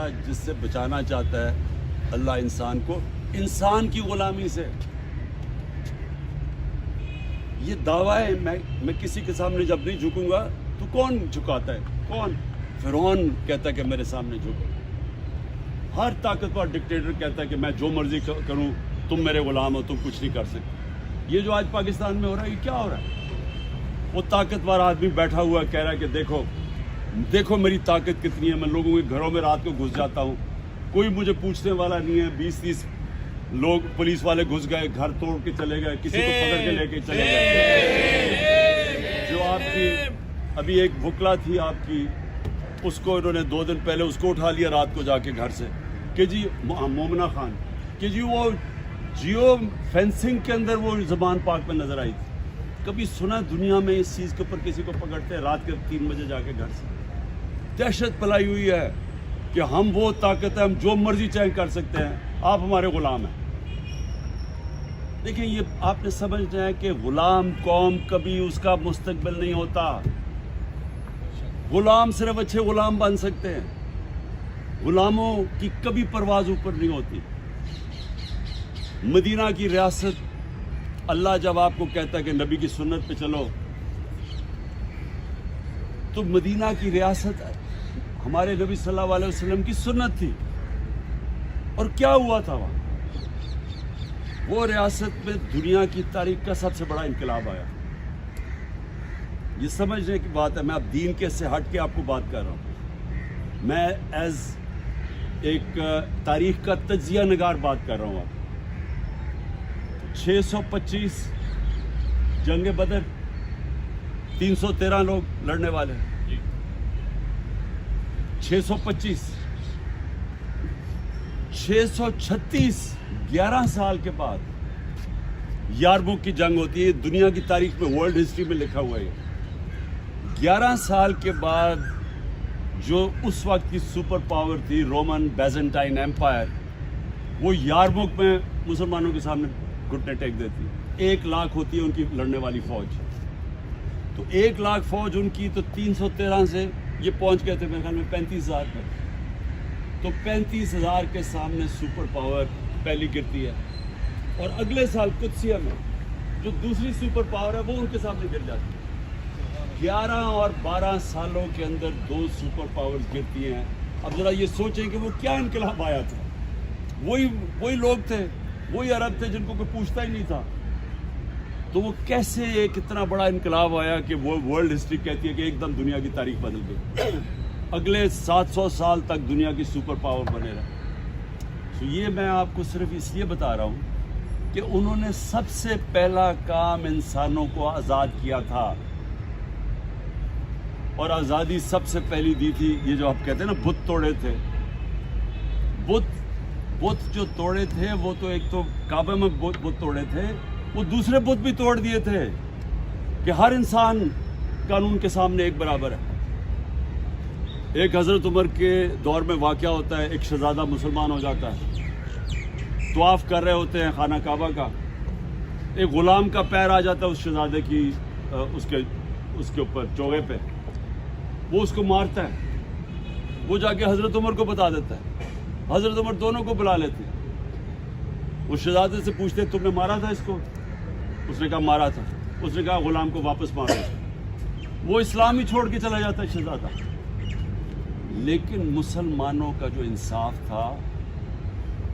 اللہ جس سے بچانا چاہتا ہے اللہ انسان کو انسان کی غلامی سے. یہ دعویٰ ہے میں کسی کے سامنے جب نہیں جھکوں گا تو کون جھکاتا ہے؟ کون؟ فرعون کہتا ہے کہ میرے سامنے جھکو. ہر طاقتور ڈکٹیٹر کہتا ہے کہ میں جو مرضی کروں تم میرے غلام ہو تم کچھ نہیں کر سکتے. یہ جو آج پاکستان میں ہو رہا ہے یہ کیا ہو رہا ہے؟ وہ طاقتور آدمی بیٹھا ہوا کہہ رہا ہے کہ دیکھو میری طاقت کتنی ہے. میں لوگوں کے گھروں میں رات کو گھس جاتا ہوں, کوئی مجھے پوچھنے والا نہیں ہے. 20-30 لوگ پولیس والے گھس گئے, گھر توڑ کے چلے گئے, کسی کو پکڑ کے لے کے چلے گئے. جو آپ کی ابھی ایک بھکلا تھی آپ کی, اس کو انہوں نے 2 دن پہلے اس کو اٹھا لیا رات کو جا کے گھر سے کہ جی مومنہ خان کہ جی وہ جیو فینسنگ کے اندر وہ زبان پاک میں نظر آئی تھی. کبھی سنا دنیا میں اس چیز کے اوپر کسی کو پکڑتے ہیں رات کے 3 بجے جا کے گھر سے؟ دہشت پھیلائی ہوئی ہے کہ ہم وہ طاقت ہے, ہم جو مرضی چاہے کر سکتے ہیں, آپ ہمارے غلام ہیں. دیکھیں یہ آپ نے سمجھنا ہے کہ غلام قوم کبھی اس کا مستقبل نہیں ہوتا. غلام صرف اچھے غلام بن سکتے ہیں, غلاموں کی کبھی پرواز اوپر نہیں ہوتی. مدینہ کی ریاست اللہ جب آپ کو کہتا ہے کہ نبی کی سنت پہ چلو, تو مدینہ کی ریاست ہمارے نبی صلی اللہ علیہ وسلم کی سنت تھی. اور کیا ہوا تھا وہاں؟ وہ ریاست میں دنیا کی تاریخ کا سب سے بڑا انقلاب آیا. یہ سمجھنے کی بات ہے, میں اب دین کے سے ہٹ کے آپ کو بات کر رہا ہوں. میں ایز ایک تاریخ کا تجزیہ نگار بات کر رہا ہوں. آپ 625 جنگ بدر 313 لوگ لڑنے والے, 625 636 11 سال کے بعد یارموک کی جنگ ہوتی ہے. دنیا کی تاریخ میں ورلڈ ہسٹری میں لکھا ہوا ہے. 11 سال کے بعد جو اس وقت کی سپر پاور تھی رومن بیزنٹائن ایمپائر, وہ یارموک میں مسلمانوں کے سامنے گھٹنے ٹیک دیتی. 1 لاکھ ہوتی ہے ان کی لڑنے والی فوج. تو 1 لاکھ فوج ان کی, تو 313 سے یہ پہنچ گئے تھے میرے خیال میں 35,000 پر. تو 35,000 کے سامنے سپر پاور پہلی گرتی ہے. اور اگلے سال قدسیہ میں جو دوسری سپر پاور ہے وہ ان کے سامنے گر جاتی ہے. 11 اور 12 سالوں کے اندر 2 سپر پاورز گرتی ہیں. اب ذرا یہ سوچیں کہ وہ کیا انقلاب آیا تھا. وہی لوگ تھے, وہی عرب تھے جن کو کوئی پوچھتا ہی نہیں تھا. تو وہ کیسے ایک اتنا بڑا انقلاب آیا کہ وہ ورلڈ ہسٹری کہتی ہے کہ ایک دم دنیا کی تاریخ بدل گئی. اگلے 700 سال تک دنیا کی سپر پاور بنے رہا. تو یہ میں آپ کو صرف اس لیے بتا رہا ہوں کہ انہوں نے سب سے پہلا کام انسانوں کو آزاد کیا تھا, اور آزادی سب سے پہلی دی تھی. یہ جو آپ کہتے ہیں نا بت توڑے تھے, بت جو توڑے تھے وہ تو ایک تو کعبے میں بت توڑے تھے, وہ دوسرے بت بھی توڑ دیے تھے کہ ہر انسان قانون کے سامنے ایک برابر ہے. ایک حضرت عمر کے دور میں واقعہ ہوتا ہے, ایک شہزادہ مسلمان ہو جاتا ہے, طواف کر رہے ہوتے ہیں خانہ کعبہ کا, ایک غلام کا پیر آ جاتا ہے اس شہزادے کی اس کے اوپر چوغے پہ, وہ اس کو مارتا ہے. وہ جا کے حضرت عمر کو بتا دیتا ہے. حضرت عمر دونوں کو بلا لیتے ہیں. وہ شہزادے سے پوچھتے ہیں تم نے مارا تھا اس کو؟ اس نے کہا مارا تھا. اس نے کہا غلام کو واپس مارو. وہ اسلام ہی چھوڑ کے چلا جاتا ہے شہزادہ. لیکن مسلمانوں کا جو انصاف تھا